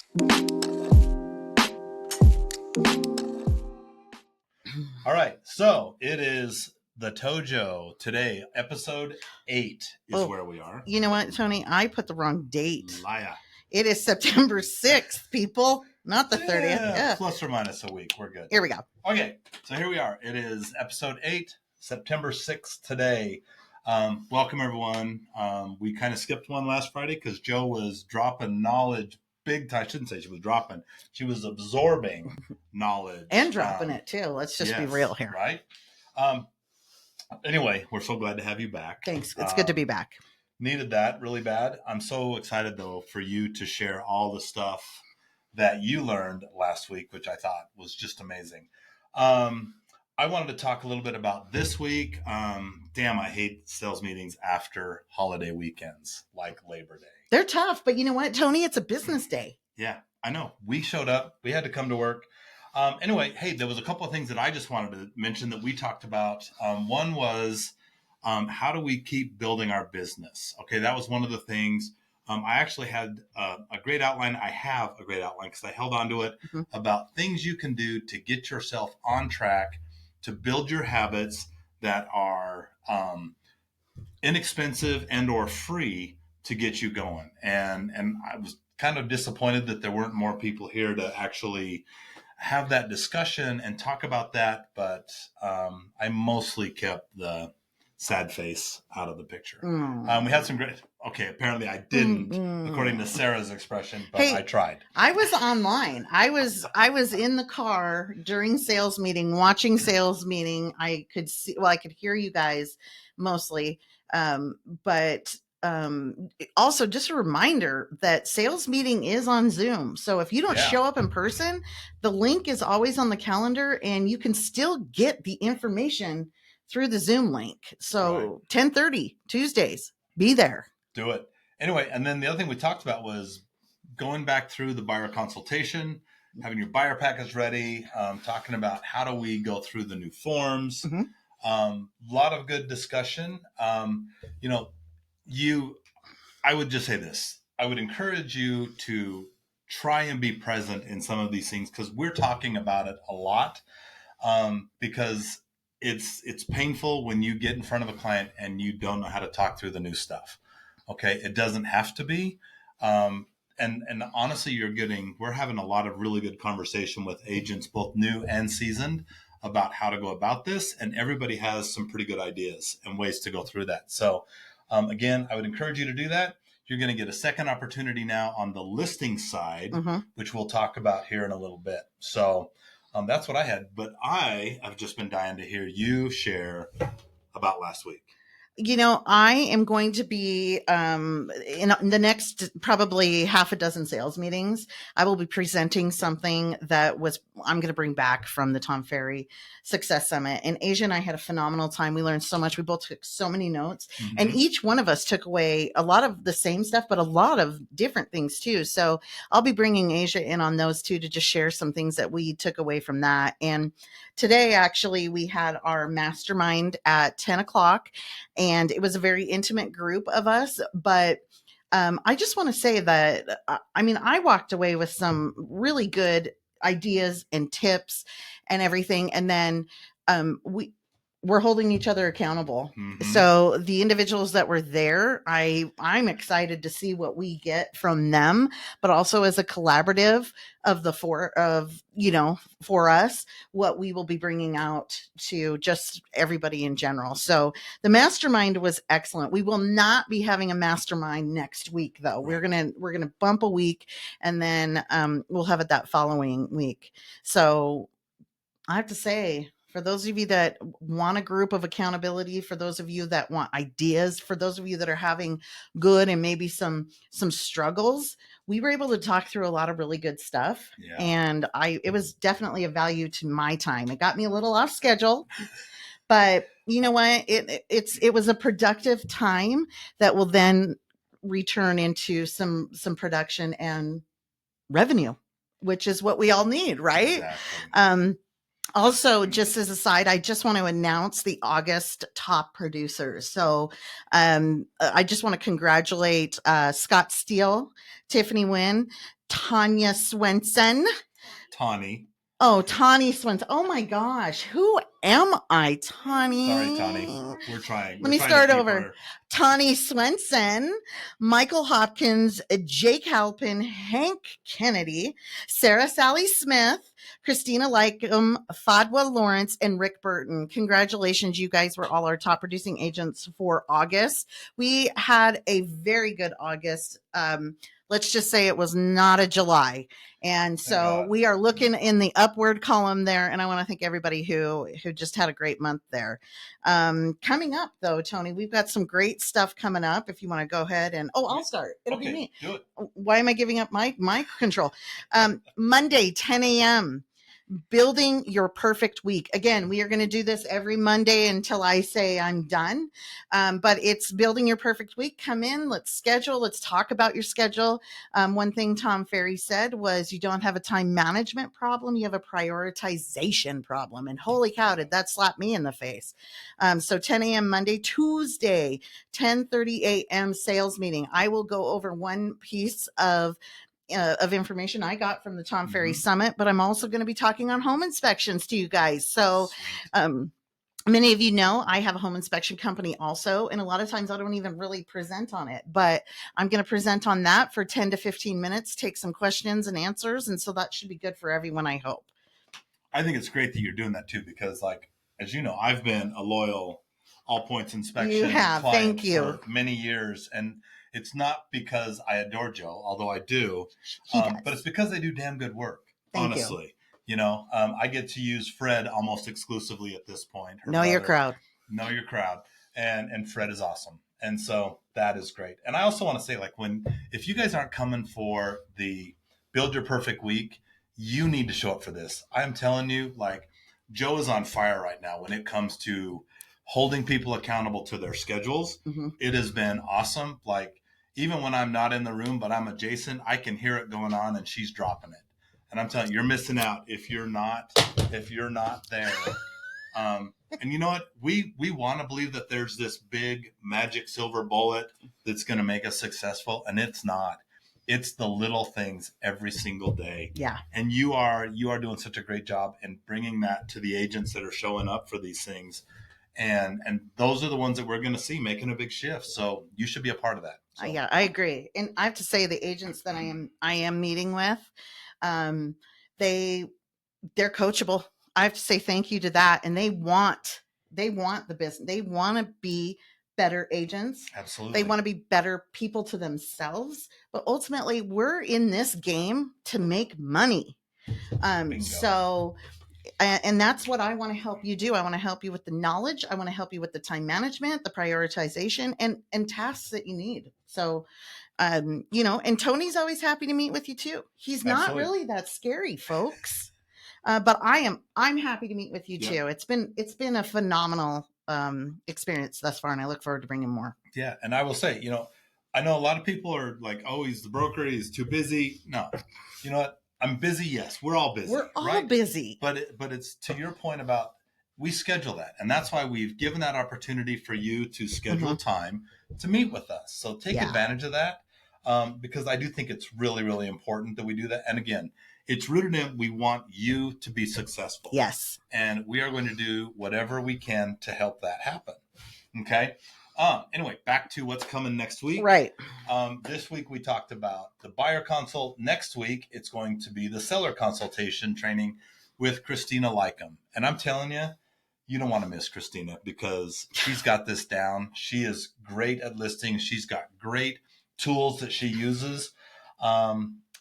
All right, so it is the ToJo today. Episode 8 is where we are. You know what, Tony? I put the wrong date. Liar. It is September 6th, people, not the 30th. Yeah. Plus or minus a week. We're good. Here we go. Okay, so here we are. It is episode 8, September 6th today. Welcome, everyone. We kind of skipped one last Friday because Joe was dropping knowledge big time. I shouldn't say she was dropping. She was absorbing knowledge. And dropping it, too. Let's just be real here. Right? Anyway, we're so glad to have you back. Thanks. It's good to be back. Needed that really bad. I'm so excited, though, for you to share all the stuff that you learned last week, which I thought was just amazing. I wanted to talk a little bit about this week. Damn, I hate sales meetings after holiday weekends like Labor Day. They're tough, but you know what, Tony? It's a business day. Yeah, I know. We showed up. We had to come to work. Anyway, hey, there was a couple of things that I just wanted to mention that we talked about. One was how do we keep building our business? Okay, that was one of the things. I actually had a great outline. I have a great outline because I held on to it about things you can do to get yourself on track to build your habits that are inexpensive and or free to get you going. And I was kind of disappointed that there weren't more people here to actually have that discussion and talk about that. But I mostly kept the sad face out of the picture. We had some great, apparently I didn't, according to Sarah's expression, but I tried. I was online. I was in the car during sales meeting, watching sales meeting. I could hear you guys mostly. But also just a reminder that sales meeting is on Zoom. So if you don't show up in person, the link is always on the calendar and you can still get the information through the Zoom link. So 10:30 Tuesdays, be there. Do it. Anyway, and then the other thing we talked about was going back through the buyer consultation, having your buyer package ready, talking about how do we go through the new forms. A lot of good discussion. I would just say this. I would encourage you to try and be present in some of these things because we're talking about it a lot because it's painful when you get in front of a client and you don't know how to talk through the new stuff. Okay. It doesn't have to be. And honestly, we're having a lot of really good conversation with agents, both new and seasoned, about how to go about this. And everybody has some pretty good ideas and ways to go through that. So again, I would encourage you to do that. You're going to get a second opportunity now on the listing side, which we'll talk about here in a little bit. So that's what I had, but I have just been dying to hear you share about last week. I am going to be in the next probably half a dozen sales meetings. I will be presenting something that I'm going to bring back from the Tom Ferry Success Summit. And Asia and I had a phenomenal time. We learned so much. We both took so many notes, and each one of us took away a lot of the same stuff, but a lot of different things too. So I'll be bringing Asia in on those too to just share some things that we took away from that. And today, actually, we had our mastermind at 10 o'clock. And it was a very intimate group of us, but I just want to say that, I walked away with some really good ideas and tips and everything. And then we're holding each other accountable. So the individuals that were there, I'm excited to see what we get from them, but also as a collaborative for us, what we will be bringing out to just everybody in general. So the mastermind was excellent. We will not be having a mastermind next week though. We're going to bump a week and then we'll have it that following week. So I have to say, for those of you that want a group of accountability, for those of you that want ideas, for those of you that are having good and maybe some struggles, we were able to talk through a lot of really good stuff. Yeah. And it was definitely a value to my time. It got me a little off schedule, but you know what? It was a productive time that will then return into some production and revenue, which is what we all need, right? Exactly. Also, just as a side, I just want to announce the August top producers. So I just want to congratulate Scott Steele, Tiffany Wynn, Tanya Swenson. Tawny. Oh, Tawny Swenson. Oh my gosh. Who am I, Tawny? Sorry, Tawny. We're trying. Let me start over. Tawny Swenson, Michael Hopkins, Jake Halpin, Hank Kennedy, Sarah Sally Smith, Christina Lycum, Fadwa Lawrence, and Rick Burton. Congratulations. You guys were all our top producing agents for August. We had a very good August. Let's just say it was not a July. And so we are looking in the upward column there. And I want to thank everybody who just had a great month there. Coming up, though, Tony, we've got some great stuff coming up. If you want to go ahead and, I'll start. It'll be me. Do it. Why am I giving up my control? Monday, 10 a.m. Building your perfect week. Again, we are going to do this every Monday until I say I'm done. But it's building your perfect week. Come in, let's schedule, let's talk about your schedule. One thing Tom Ferry said was you don't have a time management problem, you have a prioritization problem. And holy cow, did that slap me in the face. So 10 a.m. Monday. Tuesday, 10:30 a.m. sales meeting. I will go over one piece of information I got from the Tom Ferry Summit, but I'm also going to be talking on home inspections to you guys. So many of you know I have a home inspection company also, and a lot of times I don't even really present on it, but I'm going to present on that for 10 to 15 minutes, take some questions and answers, and so that should be good for everyone, I hope. I think it's great that you're doing that too, because as you know, I've been a loyal All Points Inspection client Thank you. for many years, and it's not because I adore Joe, although I do, but it's because they do damn good work. Honestly, you know, I get to use Fred almost exclusively at this point. Know your crowd. Know your crowd, and Fred is awesome, and so that is great. And I also want to say, if you guys aren't coming for the Build Your Perfect Week, you need to show up for this. I'm telling you, Joe is on fire right now when it comes to holding people accountable to their schedules. It has been awesome. Even when I'm not in the room, but I'm adjacent, I can hear it going on, and she's dropping it. And I'm telling you, you're missing out if you're not there. And you know what? We want to believe that there's this big magic silver bullet that's going to make us successful, and it's not. It's the little things every single day. Yeah. And you are doing such a great job in bringing that to the agents that are showing up for these things. And those are the ones that we're going to see making a big shift. So you should be a part of that. So. Yeah, I agree. And I have to say the agents that I am meeting with, they're coachable. I have to say thank you to that. And they want the business. They want to be better agents. Absolutely. They want to be better people to themselves. But ultimately, we're in this game to make money. So, and that's what I want to help you do. I want to help you with the knowledge. I want to help you with the time management, the prioritization, and tasks that you need. So, you know, and Tony's always happy to meet with you too. He's not really that scary, folks. But I'm happy to meet with you too. It's been a phenomenal experience thus far, and I look forward to bringing more. Yeah, and I will say, you know, I know a lot of people are like, "Oh, he's the broker. He's too busy." No, you know what? I'm busy. Yes, we're all busy. We're all busy. But it's to your point about we schedule that, and that's why we've given that opportunity for you to schedule time to meet with us. So take advantage of that, because I do think it's really, really important that we do that. And again, it's rooted in we want you to be successful. Yes, and we are going to do whatever we can to help that happen. Okay. Anyway, back to what's coming next week. Right. This week we talked about the buyer consult. Next week, it's going to be the seller consultation training with Christina Lycum. And I'm telling you, you don't want to miss Christina because she's got this down. She is great at listings. She's got great tools that she uses.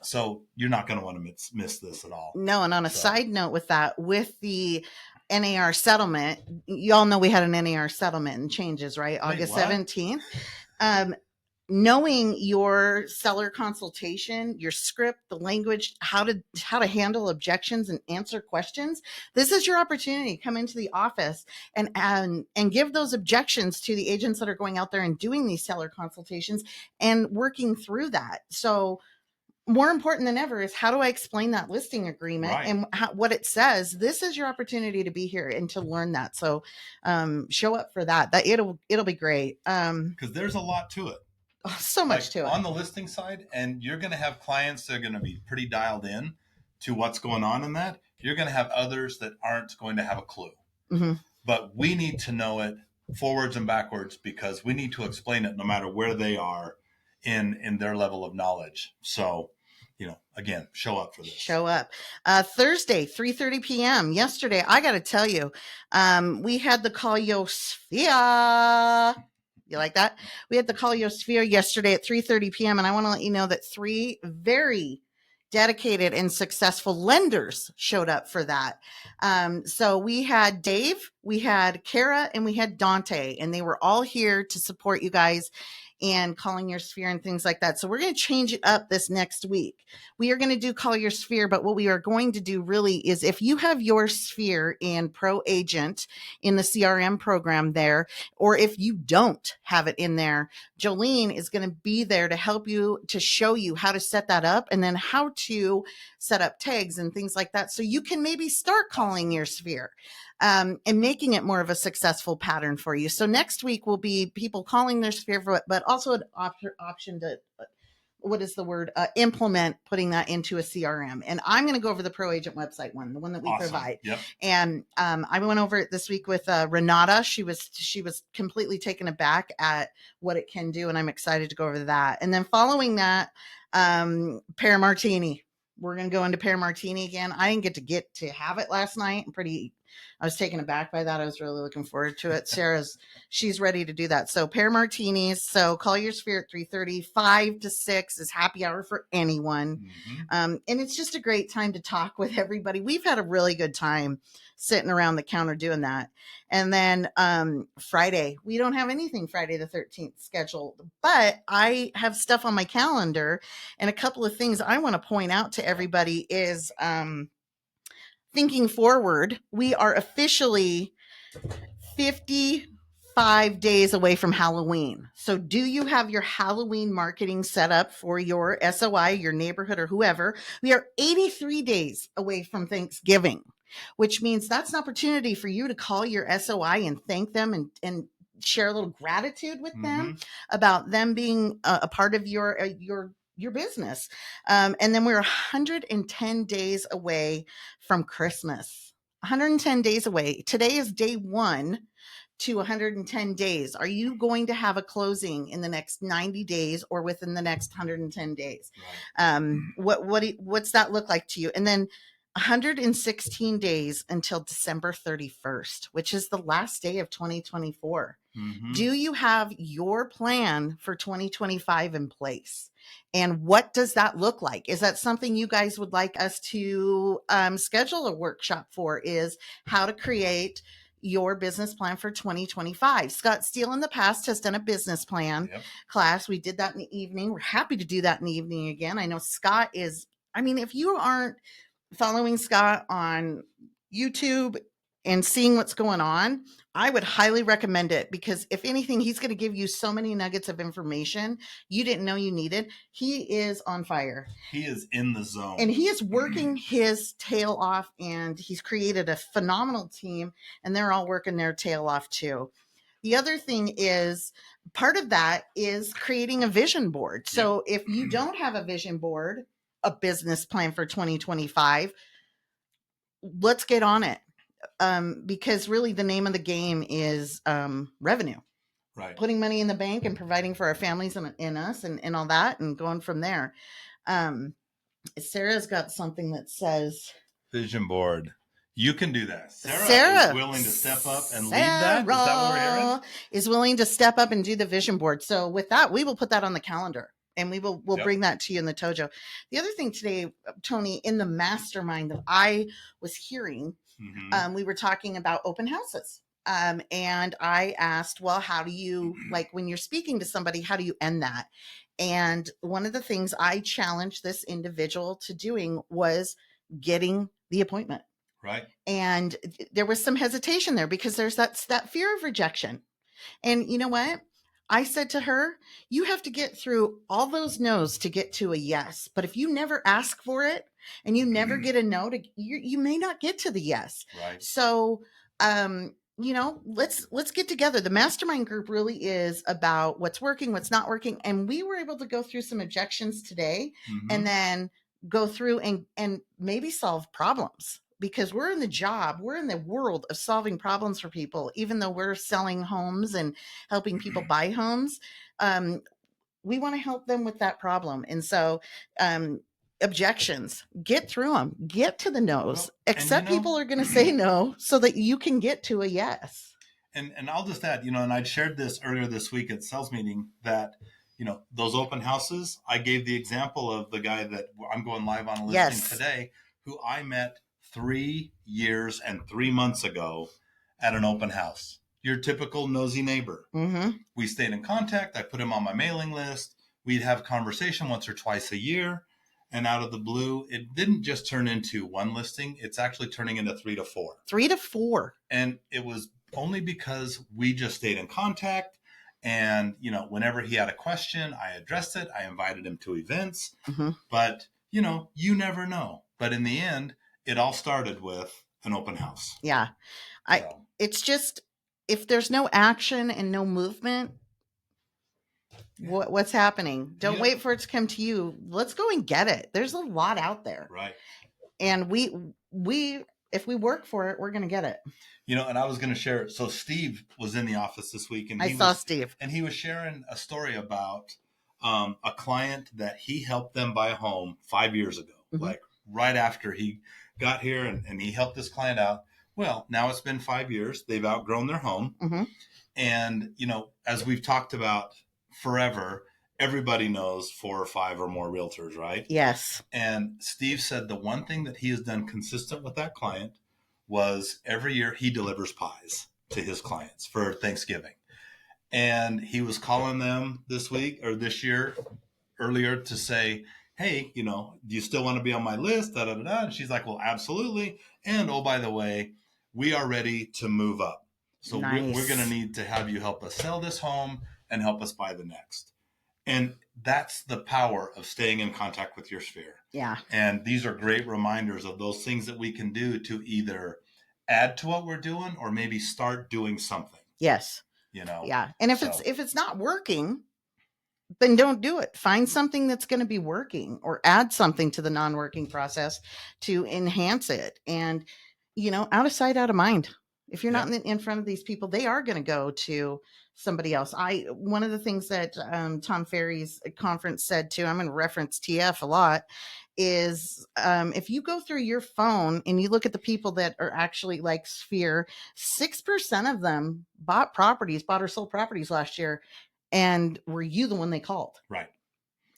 So you're not going to want to miss this at all. No. And on a side note with that, with the NAR settlement, you all know we had an NAR settlement and changes, right? August 17th. Knowing your seller consultation, your script, the language, how to handle objections and answer questions. This is your opportunity. Come into the office and give those objections to the agents that are going out there and doing these seller consultations and working through that. So more important than ever is how do I explain that listing agreement and what it says? This is your opportunity to be here and to learn that. So show up for that. It'll be great. Because there's a lot to it. So much to it. On the listing side, and you're going to have clients that are going to be pretty dialed in to what's going on in that. You're going to have others that aren't going to have a clue. Mm-hmm. But we need to know it forwards and backwards because we need to explain it no matter where they are in their level of knowledge. So, again, show up for this. Show up. Thursday, 3:30 p.m. Yesterday, I got to tell you, we had the Calliosphere. You like that? We had the Calliosphere yesterday at 3:30 p.m. And I want to let you know that 3 very dedicated and successful lenders showed up for that. So we had Dave, we had Kara, and we had Dante, and they were all here to support you guys and calling your sphere and things like that. So we're going to change it up this next week. We are going to do call your sphere, but what we are going to do really is if you have your sphere in Pro Agent in the CRM program there, or if you don't have it in there, Jolene is going to be there to help you, to show you how to set that up and then how to set up tags and things like that. So you can maybe start calling your sphere. And making it more of a successful pattern for you. So next week will be people calling their sphere for it, but also an option to, implement putting that into a CRM. And I'm going to go over the Pro Agent website one, the one that we provide. Yep. And I went over it this week with Renata. She was completely taken aback at what it can do, and I'm excited to go over that. And then following that, Pear Martini. We're going to go into Pear Martini again. I didn't get to have it last night. I was taken aback by that. I was really looking forward to it. She's ready to do that. So Pear Martinis. So call your sphere at 3:30, 5 to 6 is happy hour for anyone. Mm-hmm. And it's just a great time to talk with everybody. We've had a really good time sitting around the counter doing that. And then Friday, we don't have anything Friday the 13th scheduled, but I have stuff on my calendar, and a couple of things I want to point out to everybody is thinking forward. We are officially 55 days away from Halloween. So do you have your Halloween marketing set up for your SOI, your neighborhood, or whoever? We are 83 days away from Thanksgiving, which means that's an opportunity for you to call your SOI and thank them and share a little gratitude with them about them being a part of your business. And then we're 110 days away from Christmas. 110 days away. Today is day 1 to 110 days. Are you going to have a closing in the next 90 days or within the next 110 days? Right. What's that look like to you? And then 116 days until December 31st, which is the last day of 2024. Mm-hmm. Do you have your plan for 2025 in place? And what does that look like? Is that something you guys would like us to schedule a workshop for? Is how to create your business plan for 2025. Scott Steele in the past has done a business plan class. We did that in the evening. We're happy to do that in the evening again. I know Scott is, if you aren't following Scott on YouTube and seeing what's going on, I would highly recommend it, because if anything, he's going to give you so many nuggets of information you didn't know you needed. He is on fire. He is in the zone. And he is working his tail off, and he's created a phenomenal team, and they're all working their tail off too. The other thing is, part of that is creating a vision board. So if you don't have a vision board, a business plan for 2025, let's get on it. Because really the name of the game is revenue, right? Putting money in the bank and providing for our families and us and all that, and going from there. Sarah's got something that says vision board. You can do that. Sarah is willing to step up and lead that. Is that what we're hearing? Is willing to step up and do the vision board. So with that, we will put that on the calendar. And we'll bring that to you in the ToJo. The other thing today, Tony, in the mastermind that I was hearing, we were talking about open houses. And I asked, well, how do you, like when you're speaking to somebody, how do you end that? And one of the things I challenged this individual to doing was getting the appointment. Right. And there was some hesitation there because there's that fear of rejection. And you know what? I said to her, you have to get through all those no's to get to a yes. But if you never ask for it and you never get a no, you may not get to the yes. Right. So let's get together. The mastermind group really is about what's working, what's not working. And we were able to go through some objections today and then go through and maybe solve problems, because we're in the world of solving problems for people, even though we're selling homes and helping people buy homes. We want to help them with that problem. And so, objections, get through them, get to the no's, accept people are going to say no so that you can get to a yes. And I'll just add, and I'd shared this earlier this week at sales meeting that, those open houses, I gave the example of the guy that I'm going live on a listing today, who I met 3 years and 3 months ago at an open house. Your typical nosy neighbor. We stayed in contact. I put him on my mailing list. We'd have conversation once or twice a year. And out of the blue, it didn't just turn into one listing. It's actually turning into 3 to 4. 3 to 4. And it was only because we just stayed in contact. And, whenever he had a question, I addressed it. I invited him to events. But, you never know. But in the end, it all started with an open house. Yeah. It's just, if there's no action and no movement, what's happening? Don't wait for it to come to you. Let's go and get it. There's a lot out there. Right. And we if we work for it, we're going to get it. And I was going to share. So Steve was in the office this week, and I saw Steve, and he was sharing a story about a client that he helped them buy a home 5 years ago, like right after he got here, and he helped this client out. Well, now it's been 5 years. They've outgrown their home. And, as we've talked about forever, everybody knows 4 or 5 or more realtors, right? Yes. And Steve said the one thing that he has done consistent with that client was every year he delivers pies to his clients for Thanksgiving. And he was calling them this week or this year earlier to say, hey, do you still want to be on my list? Da, da, da, da. And she's like, well, absolutely. And oh, by the way, we are ready to move up. So we're going to need to have you help us sell this home and help us buy the next. And that's the power of staying in contact with your sphere. Yeah. And these are great reminders of those things that we can do to either add to what we're doing or maybe start doing something. Yes. Yeah. And if it's not working, then don't do it. Find something that's going to be working, or add something to the non-working process to enhance it. And, out of sight, out of mind. If you're not in front of these people, they are going to go to somebody else. One of the things that Tom Ferry's conference said too, I'm going to reference TF a lot, is if you go through your phone and you look at the people that are actually like Sphere, 6% of them bought or sold properties last year. And were you the one they called? Right.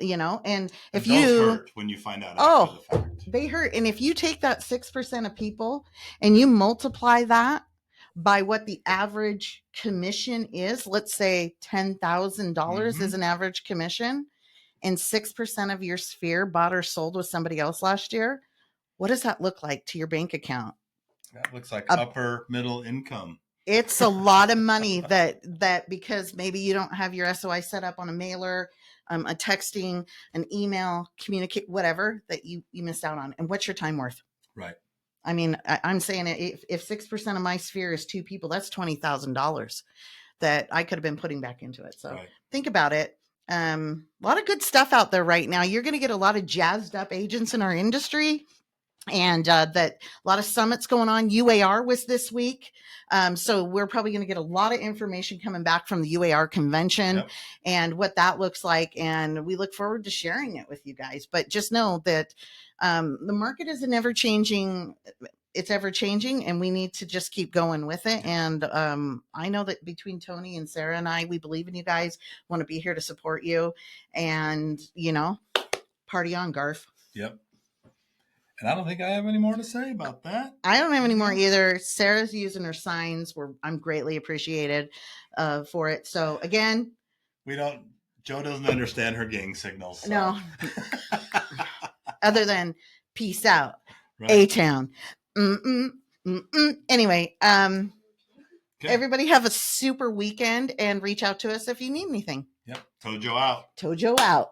And if those hurt when you find out after the fact. They hurt. And if you take that 6% of people and you multiply that by what the average commission is, let's say $10,000 is an average commission, and 6% of your sphere bought or sold with somebody else last year, what does that look like to your bank account? That looks like upper middle income. It's a lot of money that because maybe you don't have your SOI set up on a mailer, a texting, an email, communicate, whatever, that you missed out on. And what's your time worth? Right. I mean, I'm saying if 6% of my sphere is 2 people, that's $20,000 that I could have been putting back into it. So think about it. A lot of good stuff out there right now. You're going to get a lot of jazzed up agents in our industry. And that a lot of summits going on. UAR was this week. So we're probably going to get a lot of information coming back from the UAR convention and what that looks like. And we look forward to sharing it with you guys. But just know that the market is it's ever changing, and we need to just keep going with it. And I know that between Tony and Sarah and I, we believe in you guys, want to be here to support you. And, party on, Garth. Yep. And I don't think I have any more to say about that. I don't have any more either. Sarah's using her signs. I'm greatly appreciated for it. So again, Joe doesn't understand her gang signals. So. No. Other than peace out, A-Town. Anyway, everybody have a super weekend and reach out to us if you need anything. Yep. ToJo out. ToJo out.